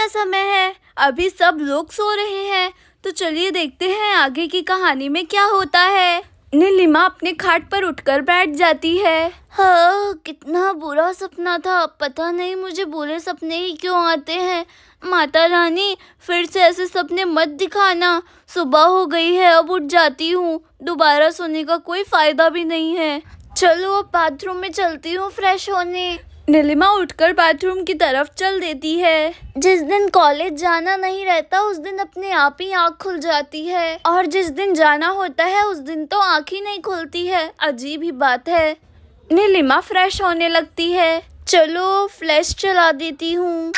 समय है, अभी सब लोग सो रहे हैं। तो चलिए देखते हैं आगे की कहानी में क्या होता है। नीलिमा अपने खाट पर उठकर बैठ जाती है। हाँ, कितना बुरा सपना था। पता नहीं मुझे बुरे सपने ही क्यों आते हैं। माता रानी, फिर से ऐसे सपने मत दिखाना। सुबह हो गई है, अब उठ जाती हूँ। दोबारा सोने का कोई फायदा भी नहीं है। चलो अब बाथरूम में चलती हूँ फ्रेश होने। नीलिमा उठकर बाथरूम की तरफ चल देती है। जिस दिन कॉलेज जाना नहीं रहता उस दिन अपने आप ही आँख खुल जाती है, और जिस दिन जाना होता है उस दिन तो आँख ही नहीं खुलती है। अजीब ही बात है। नीलिमा फ्रेश होने लगती है। चलो फ्लैश चला देती हूँ।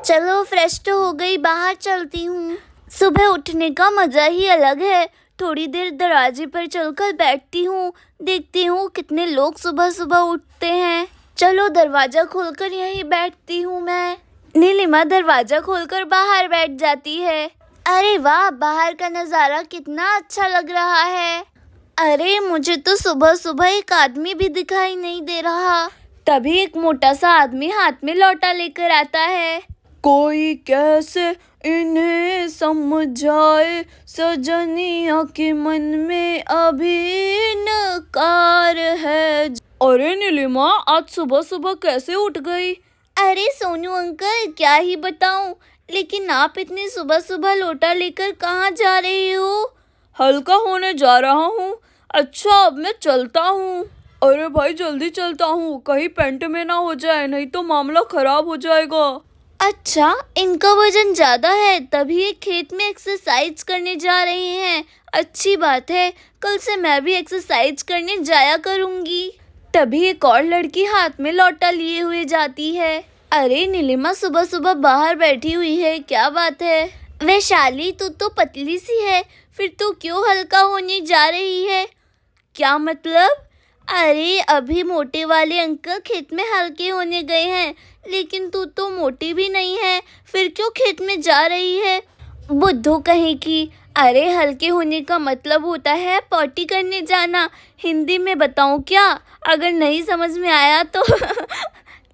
चलो फ्रेश तो हो गई, बाहर चलती हूँ। सुबह उठने का मजा ही अलग है। थोड़ी देर दरवाजे पर चलकर बैठती हूँ, देखती हूँ कितने लोग सुबह सुबह उठते हैं। चलो दरवाजा खोलकर यहीं बैठती हूँ मैं। नीलिमा दरवाजा खोलकर बाहर बैठ जाती है। अरे वाह, बाहर का नज़ारा कितना अच्छा लग रहा है। अरे मुझे तो सुबह सुबह एक आदमी भी दिखाई नहीं दे रहा। तभी एक मोटा सा आदमी हाथ में लोटा लेकर आता है। कोई कैसे इन्हें समझाए, सजनिया के मन में अभी नकार है। अरे नीलिमा, आज सुबह सुबह कैसे उठ गई? अरे सोनू अंकल, क्या ही बताऊं, लेकिन आप इतनी सुबह सुबह लोटा लेकर कहाँ जा रही हो? हल्का होने जा रहा हूँ। अच्छा, अब मैं चलता हूँ। अरे भाई जल्दी चलता हूँ, कहीं पेंट में ना हो जाए, नहीं तो मामला खराब हो जाएगा। अच्छा, इनका वजन ज्यादा है, तभी ये खेत में एक्सरसाइज करने जा रही हैं। अच्छी बात है, कल से मैं भी एक्सरसाइज करने जाया करूंगी। तभी एक और लड़की हाथ में लोटा लिए हुए जाती है। अरे नीलिमा सुबह सुबह बाहर बैठी हुई है, क्या बात है? वैशाली, तू तो पतली सी है, फिर तू क्यों हल्का होने जा रही है? क्या मतलब? अरे अभी मोटे वाले अंकल खेत में हल्के होने गए हैं, लेकिन तू तो मोटी भी नहीं है, फिर क्यों खेत में जा रही है? बुद्धू कहीं की। अरे हल्के होने का मतलब होता है पॉटी करने जाना। हिंदी में बताऊं क्या? अगर नहीं समझ में आया तो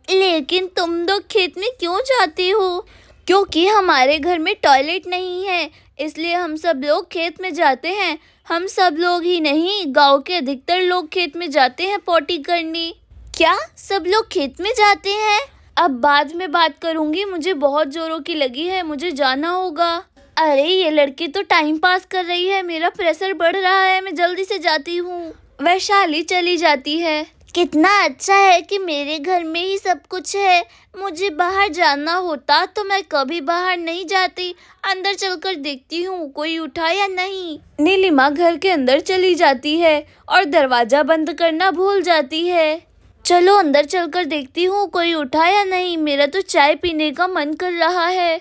लेकिन तुम लोग खेत में क्यों जाती हो? क्योंकि हमारे घर में टॉयलेट नहीं है, इसलिए हम सब लोग खेत में जाते हैं। हम सब लोग ही नहीं, गांव के अधिकतर लोग खेत में जाते हैं पॉटी करने। क्या सब लोग खेत में जाते हैं? अब बाद में बात करूंगी, मुझे बहुत जोरों की लगी है, मुझे जाना होगा। अरे ये लड़की तो टाइम पास कर रही है, मेरा प्रेशर बढ़ रहा है, मैं जल्दी से जाती हूँ। वैशाली चली जाती है। कितना अच्छा है कि मेरे घर में ही सब कुछ है। मुझे बाहर जाना होता तो मैं कभी बाहर नहीं जाती। अंदर चलकर देखती हूँ कोई उठा या नहीं। नीलिमा घर के अंदर चली जाती है और दरवाजा बंद करना भूल जाती है। चलो अंदर चलकर देखती हूँ कोई उठा या नहीं। मेरा तो चाय पीने का मन कर रहा है।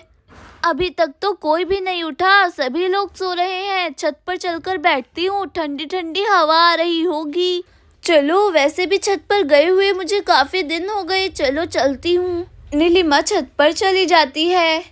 अभी तक तो कोई भी नहीं उठा, सभी लोग सो रहे हैं। छत पर चलकर बैठती हूँ, ठंडी ठंडी हवा आ रही होगी। चलो, वैसे भी छत पर गए हुए मुझे काफी दिन हो गए, चलो चलती हूँ। नीलिमा छत पर चली जाती है।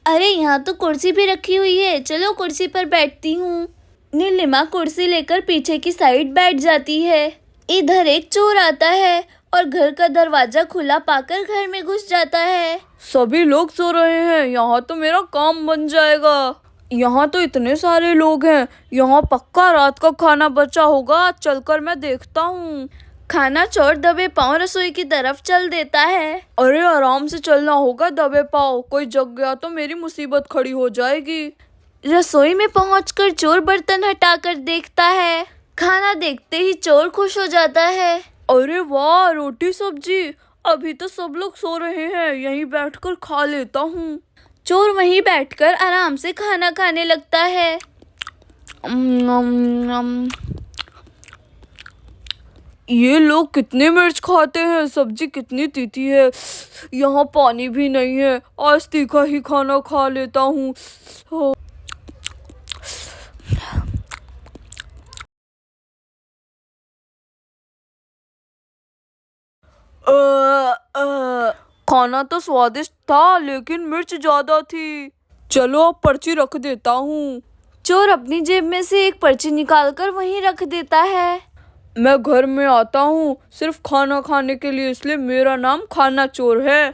अरे यहाँ तो कुर्सी भी रखी हुई है, चलो कुर्सी पर बैठती हूँ। नीलिमा कुर्सी लेकर पीछे की साइड बैठ जाती है। इधर एक चोर आता है और घर का दरवाजा खुला पाकर घर में घुस जाता है। सभी लोग सो रहे हैं, यहाँ तो मेरा काम बन जाएगा। यहाँ तो इतने सारे लोग हैं, यहाँ पक्का रात का खाना बचा होगा, चलकर मैं देखता हूँ। खाना चोर दबे पाँव रसोई की तरफ चल देता है। अरे आराम से चलना होगा दबे पाँव, कोई जग गया तो मेरी मुसीबत खड़ी हो जाएगी। रसोई में पहुंचकर चोर बर्तन हटाकर देखता है। खाना देखते ही चोर खुश हो जाता है। अरे वाह, रोटी सब्जी, अभी तो सब लोग सो रहे हैं, यहीं बैठकर खा लेता हूँ। चोर वहीं बैठकर आराम से खाना खाने लगता है। ये लोग कितने मिर्च खाते हैं, सब्जी कितनी तीखी है, यहाँ पानी भी नहीं है, आज तीखा ही खाना खा लेता हूँ। खाना तो स्वादिष्ट था, लेकिन मिर्च ज्यादा थी। चलो अब पर्ची रख देता हूँ। चोर अपनी जेब में से एक पर्ची निकालकर वहीं रख देता है। मैं घर में आता हूँ सिर्फ खाना खाने के लिए, इसलिए मेरा नाम खाना चोर है।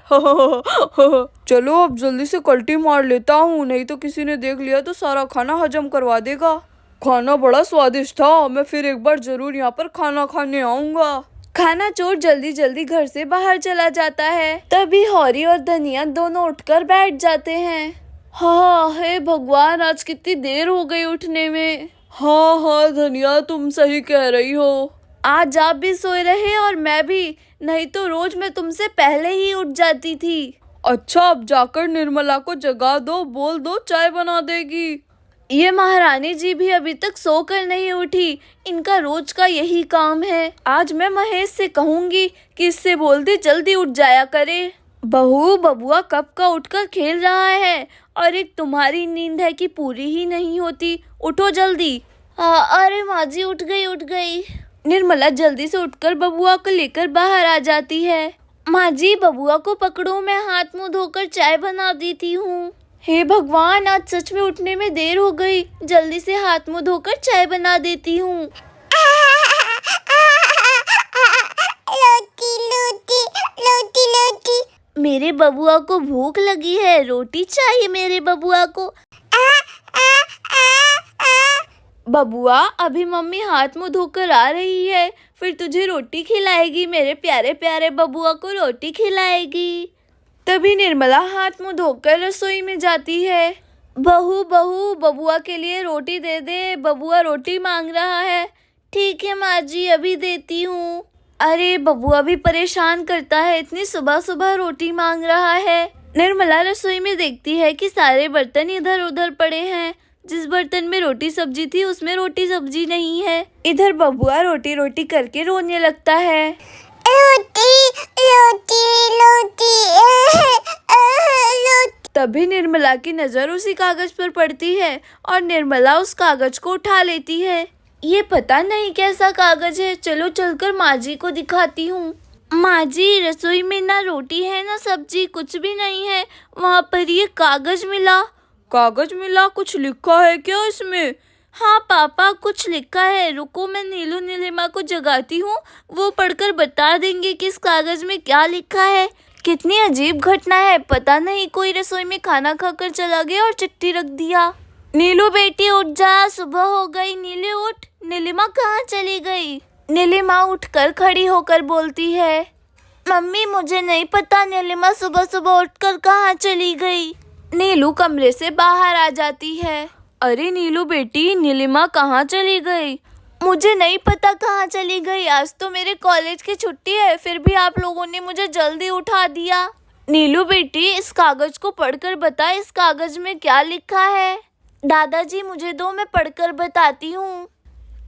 चलो अब जल्दी से कल्टी मार लेता हूँ, नहीं तो किसी ने देख लिया तो सारा खाना हजम करवा देगा। खाना बड़ा स्वादिष्ट था, मैं फिर एक बार जरूर यहाँ पर खाना खाने आऊंगा। खाना चोर जल्दी जल्दी घर से बाहर चला जाता है। तभी हौरी और धनिया दोनों उठकर बैठ जाते हैं। हाँ, हे भगवान, आज कितनी देर हो गई उठने में। हाँ हाँ धनिया, तुम सही कह रही हो। आज आप भी सोए रहे और मैं भी, नहीं तो रोज मैं तुमसे पहले ही उठ जाती थी। अच्छा, अब जाकर निर्मला को जगा दो, बोल दो चाय बना देगी। ये महारानी जी भी अभी तक सोकर नहीं उठी, इनका रोज का यही काम है। आज मैं महेश से कहूंगी कि इससे बोल दे जल्दी उठ जाया करे। बहू, बबुआ कब का उठकर खेल रहा है और एक तुम्हारी नींद है कि पूरी ही नहीं होती। उठो जल्दी। अरे माँ जी, उठ गई। निर्मला जल्दी से उठकर बबुआ को लेकर बाहर आ जाती है। माँ जी, बबुआ को पकड़ो, मैं हाथ मुंह धोकर चाय बना देती हूँ। हे भगवान, आज सच में उठने में देर हो गई। जल्दी से हाथ मुंह धोकर चाय बना देती हूँ। लोटी। मेरे बबुआ को भूख लगी है, रोटी चाहिए मेरे बबुआ को। बबुआ, अभी मम्मी हाथ मुंह धोकर आ रही है, फिर तुझे रोटी खिलाएगी। मेरे प्यारे प्यारे बबुआ को रोटी खिलाएगी। तभी निर्मला हाथ मुंह धोकर रसोई में जाती है। बहू, बबुआ के लिए रोटी दे दे, बबुआ रोटी मांग रहा है। ठीक है माँ जी, अभी देती हूँ। अरे बबुआ भी परेशान करता है, इतनी सुबह सुबह रोटी मांग रहा है। निर्मला रसोई में देखती है कि सारे बर्तन इधर उधर पड़े हैं। जिस बर्तन में रोटी सब्जी थी उसमें रोटी सब्जी नहीं है। इधर बबुआ रोटी रोटी करके रोने लगता है। तभी निर्मला की नजर उसी कागज पर पड़ती है और निर्मला उस कागज को उठा लेती है। ये पता नहीं कैसा कागज है, चलो चलकर माँ जी को दिखाती हूँ। माँ जी, रसोई में ना रोटी है ना सब्जी, कुछ भी नहीं है। वहाँ पर ये कागज मिला। कागज मिला? कुछ लिखा है क्या इसमें? हाँ पापा, कुछ लिखा है। रुको, मैं नीलू नीलिमा को जगाती हूँ, वो पढ़कर बता देंगे कि इस कागज में क्या लिखा है। कितनी अजीब घटना है, पता नहीं कोई रसोई में खाना खाकर चला गया और चिट्ठी रख दिया। नीलू बेटी उठ जा, सुबह हो गई। नीलू उठ, नीलिमा कहाँ चली गई? नीलिमा उठकर खड़ी होकर बोलती है, मम्मी मुझे नहीं पता नीलिमा सुबह सुबह उठकर कहाँ चली गई। नीलू कमरे से बाहर आ जाती है। अरे नीलू बेटी, नीलिमा कहाँ चली गई? मुझे नहीं पता कहाँ चली गई, आज तो मेरे कॉलेज की छुट्टी है, फिर भी आप लोगों ने मुझे जल्दी उठा दिया। नीलू बेटी, इस कागज को पढ़कर बता, इस कागज में क्या लिखा है? दादाजी मुझे दो, मैं पढ़कर बताती हूँ।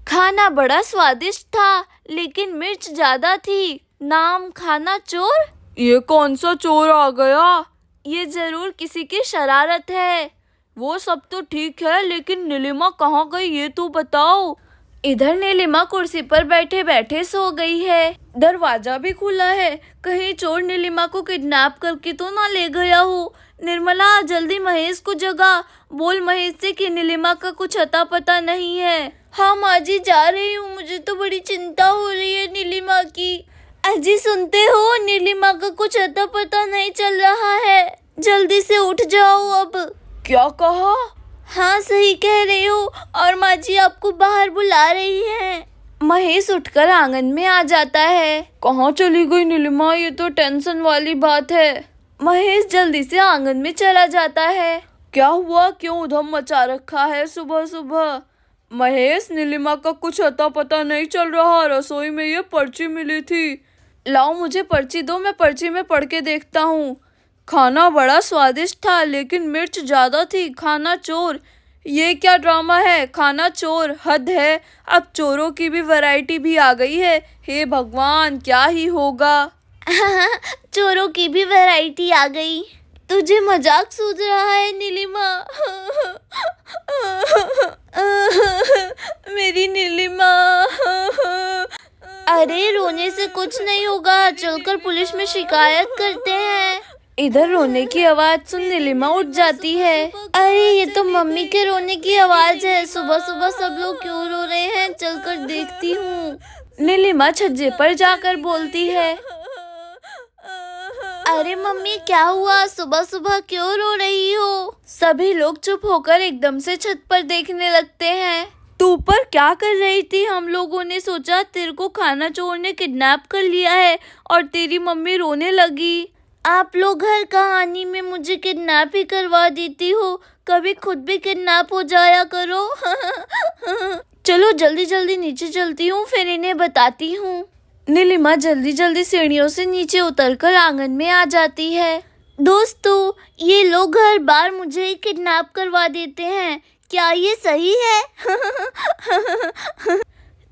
खाना बड़ा स्वादिष्ट था, लेकिन मिर्च ज्यादा थी। नाम खाना चोर। ये कौन सा चोर आ गया? ये जरूर किसी की शरारत है। वो सब तो ठीक है, लेकिन नीलिमा कहाँ गई ये तो बताओ। इधर नीलिमा कुर्सी पर बैठे बैठे सो गई है। दरवाजा भी खुला है, कहीं चोर नीलिमा को किडनैप करके तो ना ले गया हो। निर्मला, जल्दी महेश को जगा, बोल महेश से कि नीलिमा का कुछ अता पता नहीं है। हाँ माँ जी, जा रही हूँ, मुझे तो बड़ी चिंता हो रही है नीलिमा की। अजी सुनते हो, नीलिमा का कुछ अता पता नहीं चल रहा है, जल्दी से उठ जाओ अब। क्या कहा? हाँ सही कह रहे हो, और माँ जी आपको बाहर बुला रही हैं। महेश उठकर आंगन में आ जाता है। कहाँ चली गई नीलिमा? ये तो टेंशन वाली बात है। महेश जल्दी से आंगन में चला जाता है। क्या हुआ? क्यों उधम मचा रखा है सुबह सुबह? महेश, नीलिमा का कुछ अता पता नहीं चल रहा, रसोई में ये पर्ची मिली थी। लाओ मुझे पर्ची दो, मैं पर्ची में पढ़ के देखता हूँ। खाना बड़ा स्वादिष्ट था, लेकिन मिर्च ज्यादा थी। खाना चोर। ये क्या ड्रामा है? खाना चोर, हद है। अब चोरों की भी वैरायटी भी आ गई है। हे भगवान, क्या ही होगा। चोरों की भी वैरायटी आ गई। तुझे मजाक सूझ रहा है नीलिमा? मेरी नीलिमा। अरे रोने से कुछ नहीं होगा, चलकर पुलिस में शिकायत करते हैं। इधर रोने की आवाज सुन नीलिमा उठ जाती है। अरे ये तो मम्मी के रोने की आवाज है। सुबह सुबह सब लोग क्यों रो रहे हैं, चलकर देखती हूँ। नीलिमा छज्जे पर जाकर बोलती है, अरे मम्मी क्या हुआ, सुबह सुबह क्यों रो रही हो? सभी लोग चुप होकर एकदम से छत पर देखने लगते हैं। तू ऊपर क्या कर रही थी? हम लोगों ने सोचा तेरे को खाना चोर ने किडनैप कर लिया है और तेरी मम्मी रोने लगी। आप लोग हर कहानी में मुझे किडनैप ही करवा देती हो, कभी खुद भी किडनैप हो जाया करो। चलो जल्दी जल्दी नीचे चलती हूँ, फिर इन्हें बताती हूँ। नीलिमा जल्दी जल्दी सीढ़ियों से नीचे उतरकर आंगन में आ जाती है। दोस्तों, ये लोग हर बार मुझे ही किडनैप करवा देते हैं, क्या ये सही है?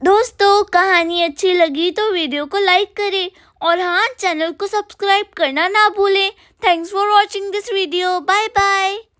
दोस्तों, कहानी अच्छी लगी तो वीडियो को लाइक करें और हाँ, चैनल को सब्सक्राइब करना ना भूलें। Thanks for watching this video. Bye bye.